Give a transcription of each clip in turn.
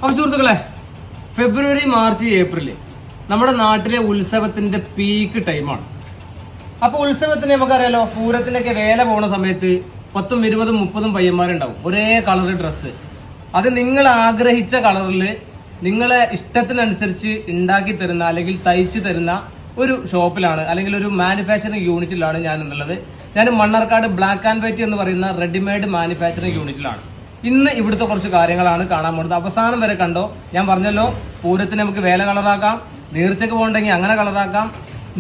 അപ്പോൾ സുഹൃത്തുക്കളെ, ഫെബ്രുവരി, March, April നമ്മുടെ നാട്ടിലെ ഉത്സവത്തിന്റെ പീക്ക് ടൈമാണ്. അപ്പോൾ ഉത്സവത്തിന് നമുക്കറിയാലോ, പൂരത്തിനൊക്കെ വേല പോണ സമയത്ത് 10, 20, 30 പയ്യന്മാരുണ്ടാവും, ഒരേ കളർ ഡ്രസ്സ്. അത് നിങ്ങൾ ആഗ്രഹിച്ച കളറിൽ നിങ്ങളെ ഇഷ്ടത്തിനനുസരിച്ച് ഉണ്ടാക്കി തരുന്ന അല്ലെങ്കിൽ തയ്ച്ചു തരുന്ന ഒരു ഷോപ്പിലാണ് അല്ലെങ്കിൽ ഒരു മാനുഫാക്ചറിങ് യൂണിറ്റിലാണ് ഞാൻ എന്നുള്ളത്. ഞാൻ മണ്ണാർക്കാട് ബ്ലാക്ക് ആൻഡ് വൈറ്റ് എന്ന് പറയുന്ന റെഡിമെയ്ഡ് മാനുഫാക്ചറിങ് യൂണിറ്റിലാണ്. ഇന്ന് ഇവിടുത്തെ കുറച്ച് കാര്യങ്ങളാണ് കാണാൻ പോകുന്നത്. അവസാനം വരെ കണ്ടോ. ഞാൻ പറഞ്ഞല്ലോ, പൂരത്തിന് നമുക്ക് വേല കളറാക്കാം, നീർച്ചക്ക് പോകണ്ടെങ്കിൽ അങ്ങനെ കളറാക്കാം.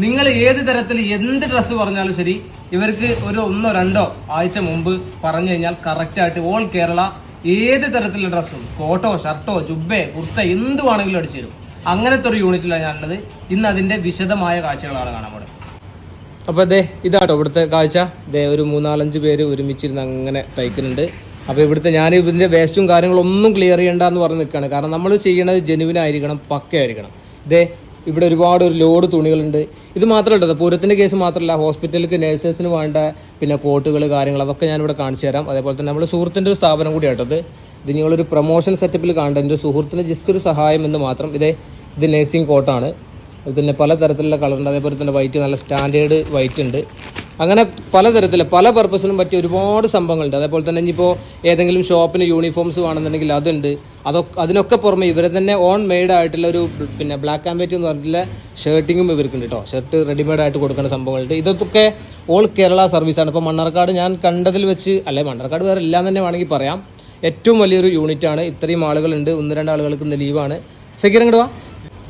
നിങ്ങൾ ഏത് തരത്തിൽ എന്ത് ഡ്രസ്സ് പറഞ്ഞാലും ശരി, ഇവർക്ക് ഒരു 1 or 2 ആഴ്ച മുമ്പ് പറഞ്ഞു കഴിഞ്ഞാൽ കറക്റ്റായിട്ട് ഓൾ കേരള ഏത് തരത്തിലുള്ള ഡ്രസ്സും, കോട്ടോ, ഷർട്ടോ, ജുബ്ബേ, കുർത്ത എന്തുവാണെങ്കിലും അടിച്ചു തരും. അങ്ങനത്തെ ഒരു യൂണിറ്റിലാണ് ഞാനുള്ളത്. ഇന്ന് അതിന്റെ വിശദമായ കാഴ്ചകളാണ് കാണാൻ പോകുന്നത്. അപ്പോൾ ഇതാട്ടോ ഇവിടുത്തെ കാഴ്ച. ഒരു 3-4-5 പേര് ഒരുമിച്ചിരുന്ന് അങ്ങനെ തയ്ക്കുന്നുണ്ട്. അപ്പോൾ ഞാൻ ഇതിന്റെ വേസ്റ്റും കാര്യങ്ങളൊന്നും ക്ലിയർ ചെയ്യണ്ടെന്ന് പറഞ്ഞ് നിൽക്കുകയാണ്. കാരണം നമ്മൾ ചെയ്യണത് ജെനുവിനായിരിക്കണം, പക്കയായിരിക്കണം. ഇവിടെ ഒരുപാട് ഒരു ലോഡ് തുണികളുണ്ട്. ഇത് മാത്രമല്ല, പൂരത്തിന്റെ കേസ് മാത്രമല്ല, ഹോസ്പിറ്റലിലേക്ക് നഴ്സസിന് വേണ്ട പിന്നെ കോട്ടുകൾ, കാര്യങ്ങൾ അതൊക്കെ ഞാനിവിടെ കാണിച്ചു തരാം. അതേപോലെ തന്നെ നമ്മുടെ സുഹൃത്തിൻ്റെ ഒരു സ്ഥാപനം കൂടി ആയിട്ടത്. ഇത് നിങ്ങളൊരു പ്രൊമോഷൻ സെറ്റപ്പിൽ കാണേണ്ട എൻ്റെ സുഹൃത്തിന് ജസ്റ്റ് ഒരു സഹായം എന്ന് മാത്രം. ഇത് നഴ്സിംഗ് കോട്ടാണ്. പിന്നെ പലതരത്തിലുള്ള കളറുണ്ട്. അതേപോലെ തന്നെ വൈറ്റ്, നല്ല സ്റ്റാൻഡേർഡ് വൈറ്റ് ഉണ്ട്. അങ്ങനെ പലതരത്തിലെ പല പർപ്പസിനും പറ്റിയ ഒരുപാട് സംഭവങ്ങളുണ്ട്. അതേപോലെ തന്നെ ഇനിയിപ്പോൾ ഏതെങ്കിലും ഷോപ്പിന് യൂണിഫോംസ് വേണമെന്നുണ്ടെങ്കിൽ അതുണ്ട്. അതിനൊക്കെ പുറമെ ഇവരെ തന്നെ ഓൺ മെയ്ഡ് ആയിട്ടുള്ള ഒരു പിന്നെ ബ്ലാക്ക് ആൻഡ് വൈറ്റ് എന്ന് പറഞ്ഞിട്ടുള്ള ഷർട്ടിങ്ങും ഇവർക്കുണ്ട് കേട്ടോ. ഷർട്ട് റെഡിമെയ്ഡ് ആയിട്ട് കൊടുക്കുന്ന സംഭവങ്ങളുണ്ട്. ഇതൊക്കെ ഓൾ കേരള സർവീസാണ്. ഇപ്പോൾ മണ്ണാർക്കാട് ഞാൻ കണ്ടതിൽ വെച്ച്, അല്ലെ മണ്ണാർക്കാട് വേറെ എല്ലാം തന്നെ വേണമെങ്കിൽ പറയാം, ഏറ്റവും വലിയൊരു യൂണിറ്റാണ്. ഇത്രയും ആളുകളുണ്ട്. 1-2 ആളുകൾക്ക് ഇന്ന് ലീവാണ്. സക്കീർ ഇങ്ങോട്ട് വാ.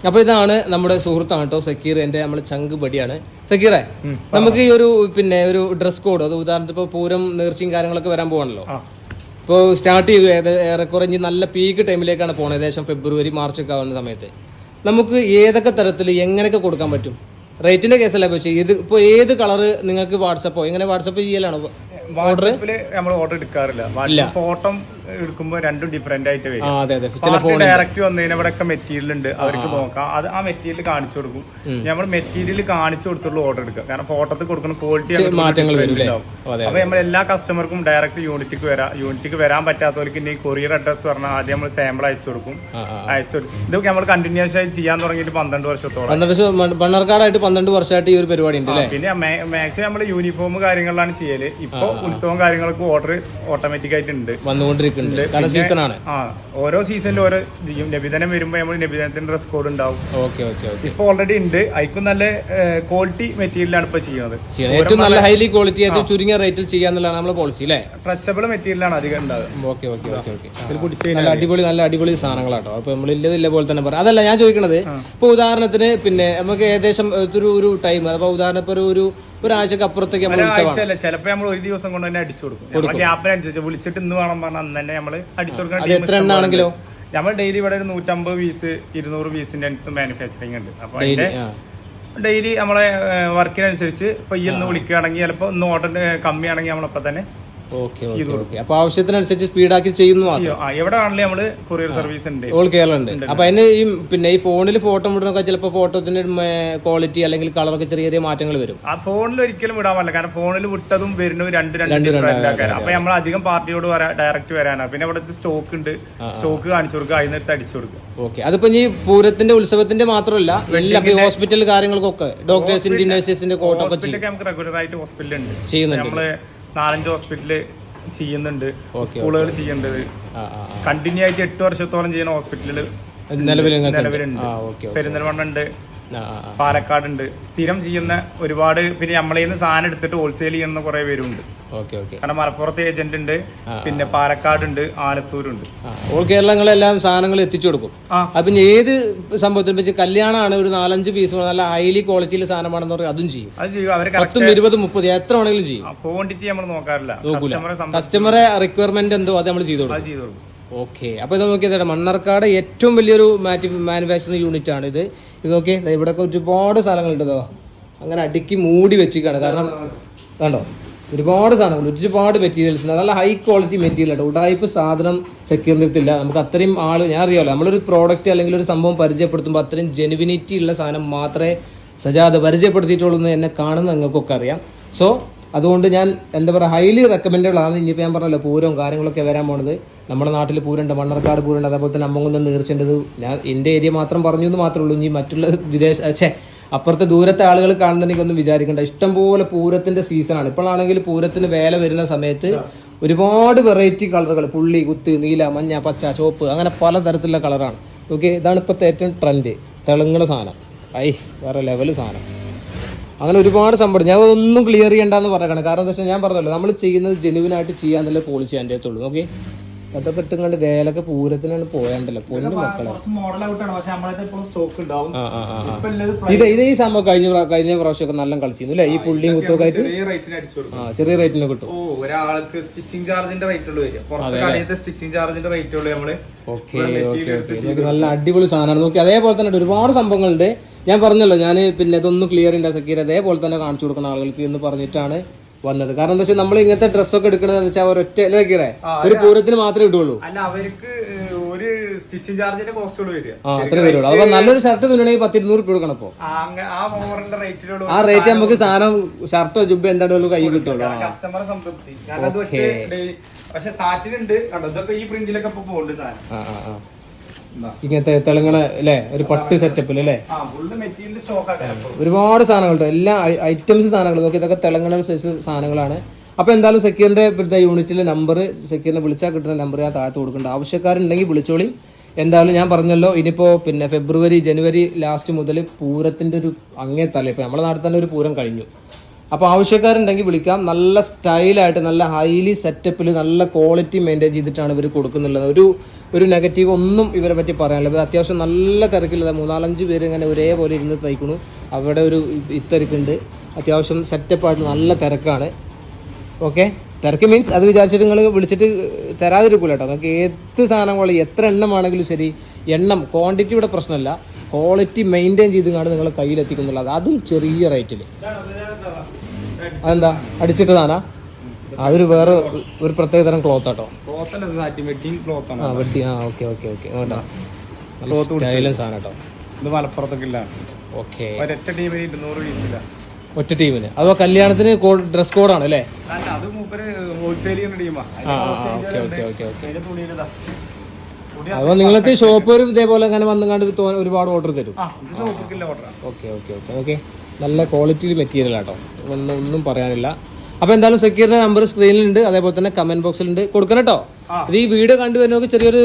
അപ്പോൾ ഇതാണ് നമ്മുടെ സുഹൃത്താണ് കേട്ടോ സക്കീർ. നമ്മുടെ ചങ്ക് ബടിയാണ്. സക്കീറെ, നമുക്ക് ഈ ഒരു ഡ്രസ് കോഡ്, അത് ഉദാഹരണത്തിന് ഇപ്പോൾ പൂരം, നേർച്ചയും കാര്യങ്ങളൊക്കെ വരാൻ പോകണല്ലോ. ഇപ്പോൾ സ്റ്റാർട്ട് ചെയ്തു ഏറെക്കുറെ നല്ല പീക്ക് ടൈമിലേക്കാണ് പോകുന്നത്. ഏകദേശം ഫെബ്രുവരി, മാർച്ച് ഒക്കെ ആവുന്ന സമയത്ത് നമുക്ക് ഏതൊക്കെ തരത്തിൽ എങ്ങനെയൊക്കെ കൊടുക്കാൻ പറ്റും? റേറ്റിന്റെ കേസല്ല ഇപ്പോൾ ഏത് കളറ് നിങ്ങൾക്ക് വാട്സപ്പോ എങ്ങനെ വാട്സപ്പ് ചെയ്യലാണോ? നമ്മൾ ഓർഡർ എടുക്കാറില്ല. ഫോട്ടോ എടുക്കുമ്പോൾ രണ്ടും ഡിഫറെന്റ് ആയിട്ട് വരും. ഡയറക്റ്റ് വന്നതിന് ഇവിടെ ഒക്കെ മെറ്റീരിയൽ ഉണ്ട്, അവർക്ക് നോക്കാം. അത് ആ മെറ്റീരിയൽ കാണിച്ചു കൊടുക്കും. നമ്മൾ മെറ്റീരിയൽ കാണിച്ചു കൊടുത്തുള്ള ഓർഡർ എടുക്കുക. കാരണം ഫോട്ടോത്തിൽ കൊടുക്കുന്ന ക്വാളിറ്റി മാറ്റങ്ങൾ ഉണ്ടാവും. അപ്പൊ നമ്മൾ എല്ലാ കസ്റ്റമർക്കും ഡയറക്റ്റ് യൂണിറ്റിക്ക് വരാൻ പറ്റാത്തവർക്ക് ഇനി കൊറിയർ അഡ്രസ് പറഞ്ഞാൽ ആദ്യം നമ്മൾ സാമ്പിൾ അയച്ചു കൊടുക്കും. ഇതൊക്കെ നമ്മൾ കണ്ടിന്യൂസ് ആയി ചെയ്യാൻ തുടങ്ങിയിട്ട് 12 വർഷത്തോളം. മണ്ണാർക്കാടായിട്ട് 12 വർഷമായിട്ട് ഈ ഒരു പരിപാടി ഉണ്ട്. പിന്നെ മാക്സിമം നമ്മൾ യൂണിഫോം കാര്യങ്ങളിലാണ് ചെയ്യല്. ഇപ്പൊ ഉത്സവം കാര്യങ്ങൾക്ക് ഓർഡർ ഓട്ടോമാറ്റിക് ആയിട്ട് ഉണ്ട്, വന്നുകൊണ്ടിരിക്കുന്നുണ്ട്. ഓരോ സീസണിലും ഓരോ ചെയ്യും. നബിദിനം വരുമ്പോ നമ്മൾ നബിദിനത്തിന്റെ ഡ്രസ് കോഡ് ഉണ്ടാവും. ഇപ്പൊ ഓൾറെഡി ഉണ്ട്. അതിക്കും നല്ല ക്വാളിറ്റി മെറ്റീരിയലാണ് ഇപ്പൊ ചെയ്യുന്നത്. ഏറ്റവും നല്ല ഹൈലി ക്വാളിറ്റി, ഏറ്റവും ചുരുങ്ങിയ റേറ്റിൽ ചെയ്യാന്നുള്ളതാണ് നമ്മുടെ പോളിസി അല്ലേ? ടച്ചബിൾ മെറ്റീരിയലാണ് അധികം ഉണ്ടാവുക. നല്ല അടിപൊളി സാധനങ്ങളാട്ടോ. അപ്പൊ നമ്മൾ ഇല്ല പോലെ തന്നെ പറയാം. അതല്ല ഞാൻ ചോദിക്കണത്, ഇപ്പൊ ഉദാഹരണത്തിന് നമുക്ക് ഏകദേശം ഒരു ടൈം, അപ്പൊ ഉദാഹരണം ഇപ്പൊ ഒരാഴ്ചക്ക് അപ്പുറത്തേക്ക് ചിലപ്പോ നമ്മൾ ഒരു ദിവസം കൊണ്ട് തന്നെ അടിച്ചു കൊടുക്കും. ഗ്യാപ്പിനനുസരിച്ച് വിളിച്ചിട്ട് ഇന്ന് വേണം പറഞ്ഞാൽ അന്ന് തന്നെ നമ്മൾ അടിച്ചു കൊടുക്കണം. എത്ര എണ്ണാണെങ്കിലോ നമ്മൾ ഡെയിലി ഇവിടെ 150 പീസ് 200 പീസിന്റെ അടുത്ത് മാനുഫാക്ചറിങ് ഉണ്ട്. അപ്പൊ അതിന്റെ ഡെയിലി നമ്മളെ വർക്കിനനുസരിച്ച് ഇപ്പൊ ഈ ഒന്ന് വിളിക്കുകയാണെങ്കിൽ ചിലപ്പോ ഒന്ന് ഓർഡർ കമ്മിയാണെങ്കിൽ നമ്മളിപ്പോ തന്നെ അപ്പൊ ആവശ്യത്തിനനുസരിച്ച് സ്പീഡാക്കി ചെയ്യുന്നു. എവിടെ ആണെങ്കിലും നമ്മള് കൊറിയർ സർവീസ് ഉണ്ട്, ഓൾ കേരള ഉണ്ട്. അപ്പൊ അതിന് ഈ ഫോണിൽ ഫോട്ടോ വിടുന്നൊക്കെ ചിലപ്പോൾ ഫോട്ടോത്തിന്റെ ക്വാളിറ്റി അല്ലെങ്കിൽ കളറൊക്കെ ചെറിയ മാറ്റങ്ങൾ വരും. ആ ഫോണിൽ ഒരിക്കലും വിടാൻ പറ്റില്ല. കാരണം ഫോണിൽ വിട്ടതും വരുന്നതും രണ്ട് അപ്പൊ നമ്മൾ അധികം പാർട്ടിയോട് ഡയറക്റ്റ് വരാനാണ്. പിന്നെ ഇവിടുത്തെ സ്റ്റോക്ക് ഉണ്ട്, സ്റ്റോക്ക് കാണിച്ചു കൊടുക്കുക, അതിനകത്ത് അടിച്ചു കൊടുക്കുക. ഓക്കെ, അതിപ്പോ ഈ പൂരത്തിന്റെ ഉത്സവത്തിന്റെ മാത്രമല്ല, എല്ലാ ഹോസ്പിറ്റൽ കാര്യങ്ങൾക്കൊക്കെ ഡോക്ടേഴ്സിന്റെ നഴ്സസിന്റെ കോട്ടൊക്കെ നമുക്ക് റെഗുലർ ആയിട്ട് ഹോസ്പിറ്റലിൽ ഉണ്ട്, ചെയ്യുന്നുണ്ട്. നമ്മള് 4-5 ഹോസ്പിറ്റല് ചെയ്യുന്നുണ്ട്, സ്കൂളുകൾ ചെയ്യുന്നുണ്ട്. കണ്ടിന്യൂ ആയിട്ട് 8 വർഷത്തോളം ചെയ്യുന്ന ഹോസ്പിറ്റലുകൾ നിലവിലുണ്ട്. പെരിന്തൽമണ്ണ ഉണ്ട്, പാലക്കാട് ഉണ്ട്. സ്ഥിരം ചെയ്യുന്ന ഒരുപാട്, പിന്നെ നമ്മളെ സാധനം എടുത്തിട്ട് ഹോൾസെയിൽ ചെയ്യുന്ന കുറെ പേരുണ്ട്. കാരണം മലപ്പുറത്ത് ഏജന്റ് ഉണ്ട്, പിന്നെ പാലക്കാട് ഉണ്ട്, ആലത്തൂരുണ്ട്. ഓൾ കേരളങ്ങളെല്ലാം സാധനങ്ങൾ എത്തിച്ചു കൊടുക്കും. അപ്പൊ ഏത് സംഭവത്തിനെ പറ്റി കല്യാണമാണ്, ഒരു 4-5 പീസ് നല്ല ഹൈലി ക്വാളിറ്റിയിലെ സാധനമാണെന്ന് പറയും, അതും ചെയ്യും. അത് ചെയ്യും. അവർ 10, 20, 30 എത്ര വേണമെങ്കിലും ചെയ്യും. ക്വാണ്ടിറ്റി നമ്മൾ നോക്കാറില്ല. കസ്റ്റമറെ റിക്വയർമെന്റ് എന്തോ അത് നമ്മൾ ചെയ്തു കൊടുക്കും. ഓക്കെ, അപ്പൊ ഇത് നോക്കിയത് മണ്ണാർക്കാട് ഏറ്റവും വലിയൊരു മാനുഫാക്ചറിങ് യൂണിറ്റ് ആണ് ഇത്. നോക്കിയേ, ഇവിടെ ഒരുപാട് സ്ഥലങ്ങളുണ്ടോ, അങ്ങനെ അടുക്കി മൂടി വെച്ചിട്ടാണ്. കാരണം കണ്ടോ, ഒരുപാട് സാധനങ്ങൾ, ഒരുപാട് മെറ്റീരിയൽസ്, നല്ല ഹൈ ക്വാളിറ്റി മെറ്റീരിയൽ ആട്ടോ. ഉടായ്പ സാധനം സെക്യൂരിറ്റില്ല. നമുക്ക് അത്രയും ഞാൻ അറിയാമല്ലോ, നമ്മളൊരു പ്രോഡക്റ്റ് അല്ലെങ്കിൽ ഒരു സംഭവം പരിചയപ്പെടുത്തുമ്പോൾ അത്രയും ജെനുവിനിറ്റി ഉള്ള സാധനം മാത്രമേ സജാദ് പരിചയപ്പെടുത്തിയിട്ടുള്ളൂ എന്ന് എന്നെ കാണുന്ന നിങ്ങൾക്കൊക്കെ അറിയാം. സോ അതുകൊണ്ട് ഞാൻ എന്താ പറയുക ഹൈലി റെക്കമെൻഡബിൾ ആണ്. ഇനിയിപ്പോൾ ഞാൻ പറഞ്ഞല്ലോ പൂരവും കാര്യങ്ങളൊക്കെ വരാൻ പോണത്. നമ്മുടെ നാട്ടിൽ പൂരമുണ്ട്, മണ്ണർക്കാട് പൂരമുണ്ട്, അതേപോലെ തന്നെ അമ്മകുന്നം നീർച്ചേണ്ടത്. ഞാൻ എൻ്റെ ഏരിയ മാത്രം പറഞ്ഞു എന്ന് മാത്രമേ ഉള്ളൂ. ഇനി മറ്റുള്ള അപ്പുറത്തെ ദൂരത്തെ ആളുകൾ കാണുന്നുണ്ടെങ്കിൽ ഒന്നും വിചാരിക്കേണ്ട. ഇഷ്ടംപോലെ പൂരത്തിൻ്റെ സീസണാണ്. ഇപ്പോഴാണെങ്കിൽ പൂരത്തിന് വേല വരുന്ന സമയത്ത് ഒരുപാട് വെറൈറ്റി കളറുകൾ, പുള്ളി, കുത്ത്, നീല, മഞ്ഞ, പച്ച, ചുവപ്പ്, അങ്ങനെ പലതരത്തിലുള്ള കളറാണ്. ഓക്കെ, ഇതാണ് ഇപ്പോഴത്തെ ഏറ്റവും ട്രെൻഡ്, തിളങ്ങുന്ന സാധനം. വേറെ ലെവൽ സാധനം. അങ്ങനെ ഒരുപാട് സംഭവം. ഞാൻ ഒന്നും ക്ലിയർ ചെയ്യണ്ടെന്ന് പറയണം. കാരണം എന്താ വെച്ചാൽ ഞാൻ പറഞ്ഞല്ലോ, നമ്മൾ ചെയ്യുന്നത് ജെനുവിനായിട്ട് ചെയ്യാന്നുള്ള പോളിസി എൻ്റെ അടുത്തുള്ളൂ. ഓക്കെ, അതൊക്കെ ഇട്ടുകൊണ്ട് വേലൊക്കെ പൂരത്തിനാണ് പോയാണ്ടല്ലോ പൊന്നു മക്കളെ. ഇത് ഈ സംഭവം കഴിഞ്ഞ പ്രാവശ്യമൊക്കെ നല്ല കളിച്ചിരുന്നു അല്ലേ? ഈ പുള്ളിയും കുത്തൊക്കെ ആയിട്ട് ചെറിയ റേറ്റിന് കിട്ടും. ഒരാൾക്ക് സ്റ്റിച്ചിങ് ചാർജിന്റെ റേറ്റ് ഉള്ളൂ വരിക. സ്റ്റിച്ചിങ് ചാർജിന്റെ റേറ്റ് ഉള്ളൂ നമ്മള്. ഓക്കെ, നല്ല അടിപൊളി സാധനമാണ്. നോക്കി അതേപോലെ തന്നെ ഒരുപാട് സംഭവങ്ങളുണ്ട്. ഞാൻ പറഞ്ഞല്ലോ, ഞാൻ പിന്നെ ഇതൊന്നും ക്ലിയർ ഉണ്ട് സക്കീർ, അതേപോലെ തന്നെ കാണിച്ചു കൊടുക്കുന്ന ആളുകൾക്ക് എന്ന് പറഞ്ഞിട്ടാണ് വന്നത്. കാരണം എന്താ വെച്ചാൽ നമ്മൾ ഇങ്ങനത്തെ ഡ്രസ്സൊക്കെ എടുക്കണത് വെച്ചാൽ ഒരൊറ്റ സക്കീറേ ഒരു പൂരത്തിന് മാത്രമേ ഇടുള്ളൂ. അല്ല, അവർക്ക് ഒരു സ്റ്റിച്ചിങ് ചാർജിന്റെ കോസ്റ്റ് വരിക അത്ര വരുള്ളൂ. അപ്പൊ നല്ലൊരു ഷർട്ട് തുന്നണമെങ്കിൽ 10-200 രൂപ കൊടുക്കണം. ഇപ്പൊ ആ റേറ്റ് നമുക്ക് സാധനം ഷർട്ടോ ജുബ് എന്തായാലും കൈ കിട്ടുള്ളൂ. കസ്റ്റമർ സംതൃപ്തി. പക്ഷെ സാറ്റിനുണ്ട് ഇതൊക്കെ ഈ പ്രിന്റിലൊക്കെ ഇപ്പൊ പോകുന്നുണ്ട് സാധനം. ഇങ്ങനത്തെ തെളുങ്ങണ അല്ലേ, ഒരു പട്ട് സെറ്റപ്പിൽ അല്ലേ, ഒരുപാട് സാധനങ്ങളുണ്ട്. എല്ലാ ഐറ്റംസ് സാധനങ്ങൾ നോക്കി, ഇതൊക്കെ തെളുങ്ങണ സൈസ് സാധനങ്ങളാണ്. അപ്പോൾ എന്തായാലും സെക്യൂറിൻ്റെ ഇവിടുത്തെ യൂണിറ്റിലെ നമ്പർ, സെക്യൂറിനെ വിളിച്ചാൽ കിട്ടുന്ന നമ്പർ ഞാൻ താഴത്ത് കൊടുക്കുന്നുണ്ട്. ആവശ്യക്കാരുണ്ടെങ്കിൽ വിളിച്ചോളി. എന്തായാലും ഞാൻ പറഞ്ഞല്ലോ, ഇനിയിപ്പോൾ പിന്നെ ഫെബ്രുവരി ജനുവരി ലാസ്റ്റ് മുതൽ പൂരത്തിൻ്റെ ഒരു അങ്ങേ തല. ഇപ്പോൾ നമ്മുടെ നാട്ടിൽ തന്നെ ഒരു പൂരം കഴിഞ്ഞു. അപ്പോൾ ആവശ്യക്കാരുണ്ടെങ്കിൽ വിളിക്കാം. നല്ല സ്റ്റൈലായിട്ട്, നല്ല ഹൈലി സെറ്റപ്പിൽ, നല്ല ക്വാളിറ്റി മെയിൻറ്റെയിൻ ചെയ്തിട്ടാണ് ഇവർ കൊടുക്കുന്നുള്ളത്. ഒരു നെഗറ്റീവ് ഒന്നും ഇവരെ പറ്റി പറയാനില്ല. ഇത് അത്യാവശ്യം നല്ല തിരക്കില്ല. 3-4-5 പേര് ഇങ്ങനെ ഒരേപോലെ ഇരുന്ന് തയ്ക്കുന്നു. അവിടെ ഒരു ഇത്തിരക്കുണ്ട്. അത്യാവശ്യം സെറ്റപ്പായിട്ട് നല്ല തിരക്കാണ്. ഓക്കെ, തിരക്ക് മീൻസ് അത് വിചാരിച്ചിട്ട് നിങ്ങൾ വിളിച്ചിട്ട് തരാതിരിക്കൂല കേട്ടോ. നിങ്ങൾക്ക് ഏത് സാധനങ്ങളും എത്ര എണ്ണമാണെങ്കിലും ശരി, എണ്ണം ക്വാണ്ടിറ്റി ഇവിടെ പ്രശ്നമല്ല, ക്വാളിറ്റി മെയിൻറ്റെയിൻ ചെയ്ത് കാണും നിങ്ങളെ കയ്യിലെത്തിക്കുന്നുള്ളത്. അതും ചെറിയ റേറ്റിൽ. അതെന്താ അടിച്ചിട്ടതാണാ? അതൊരു വേറെ ഒരു പ്രത്യേക തരം ക്ലോത്ത് ആട്ടോ. സ്റ്റൈലും സാധനം കേട്ടോ. ഓക്കെ, ഒറ്റ ടീമിന്. അതോ കല്യാണത്തിന് ഡ്രസ് കോഡാണ് അല്ലേ? അപ്പോൾ നിങ്ങൾക്ക് ഷോപ്പ് ഇതേപോലെ അങ്ങനെ വന്നുകൊണ്ട് ഒരുപാട് ഓർഡർ തരും. ഓക്കെ ഓക്കെ ഓക്കെ ഓക്കെ, നല്ല ക്വാളിറ്റി മെറ്റീരിയൽ ആട്ടോ, ഒന്നും പറയാനില്ല. അപ്പോൾ എന്തായാലും സെക്യൂരിറ്റി നമ്പർ സ്ക്രീനിലുണ്ട്, അതേപോലെ തന്നെ കമന്റ് ബോക്സിലുണ്ട്. കൊടുക്കണം കേട്ടോ. ഇത് ഈ വീഡിയോ കണ്ടുവരുന്നവർക്ക് ചെറിയൊരു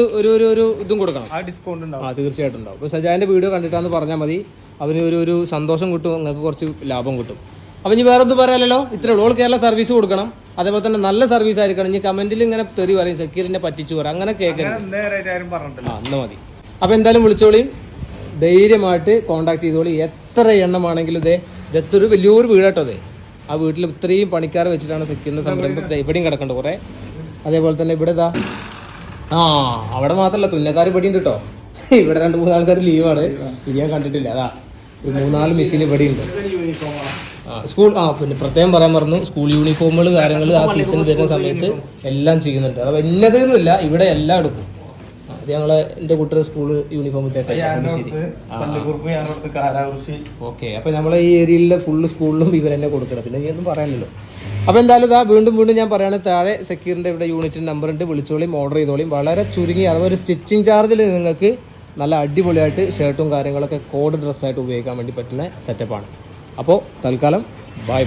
ഒരു ഇതും കൊടുക്കണം, ഡിസ്കൗണ്ട് ഉണ്ടാവും. തീർച്ചയായിട്ടും ഉണ്ടാവും. ഇപ്പോൾ സജാന്റെ വീഡിയോ കണ്ടിട്ടാന്ന് പറഞ്ഞാൽ മതി, അവന് ഒരു സന്തോഷം കിട്ടും, നിങ്ങൾക്ക് കുറച്ച് ലാഭം കിട്ടും. അപ്പം ഇനി വേറെ ഒന്നും പറയാമല്ലോ, ഇത്രേ ഉള്ളൂ. ഓൾ കേരള സർവീസ് കൊടുക്കണം, അതേപോലെ തന്നെ നല്ല സർവീസ് ആയിരിക്കണം. ഇനി കമന്റിൽ ഇങ്ങനെ തെറി പറയും സെക്യൂരിറ്റിനെ പറ്റിച്ചു പറയാം, അങ്ങനെ കേൾക്കണം. എന്നാ മതി. അപ്പോൾ എന്തായാലും വിളിച്ചോളിയും, ധൈര്യമായിട്ട് കോൺടാക്ട് ചെയ്തോളി. എത്ര എണ്ണമാണെങ്കിലും ഇതൊരു വലിയൊരു വീടാട്ടോ. ആ വീട്ടിൽ ഇത്രയും പണിക്കാരെ വെച്ചിട്ടാണ് സെക്യൂരിന്റെ സംരംഭം. ഇവിടെയും കിടക്കണ്ട കുറേ. അതേപോലെ തന്നെ ഇവിടെ അവിടെ മാത്രമല്ല, തുന്നക്കാർ ഇവിടെ ഉണ്ട് കേട്ടോ. ഇവിടെ 2-3 ആൾക്കാർ ലീവാണ്, ഇത് ഞാൻ കണ്ടിട്ടില്ല. അതാ ഒരു 3-4 മെഷീൻ ഇവിടെ ഉണ്ട്. സ്കൂൾ പിന്നെ പ്രത്യേകം പറയാൻ പറഞ്ഞു, സ്കൂൾ യൂണിഫോമുകൾ കാര്യങ്ങൾ ആ സീസൺ വരുന്ന സമയത്ത് എല്ലാം ചെയ്യുന്നുണ്ട്. അത് വലിയതൊന്നുമില്ല, ഇവിടെ എല്ലാം എടുക്കും. അത് എൻ്റെ കുട്ടിയുടെ സ്കൂൾ യൂണിഫോം ഓക്കെ. അപ്പോൾ നമ്മളെ ഈ ഏരിയയിലെ ഫുള്ള് സ്കൂളിലും ഇവരെന്നെ കൊടുക്കണം, പിന്നെ ഒന്നും പറയാനില്ലല്ലോ. അപ്പോൾ എന്തായാലും വീണ്ടും ഞാൻ പറയുകയാണ്, താഴെ സെക്യൂരിൻ്റെ ഇവിടെ യൂണിറ്റിൻ്റെ നമ്പർ ഉണ്ട്, വിളിച്ചോളിയും ഓർഡർ ചെയ്തോളിയും. വളരെ ചുരുങ്ങി അഥവാ ഒരു സ്റ്റിച്ചിങ് ചാർജിൽ നിങ്ങൾക്ക് നല്ല അടിപൊളിയായിട്ട് ഷർട്ടും കാര്യങ്ങളൊക്കെ കോഡ് ഡ്രസ്സായിട്ട് ഉപയോഗിക്കാൻ വേണ്ടി പറ്റുന്ന സെറ്റപ്പാണ്. അപ്പോൾ തൽക്കാലം ബൈ.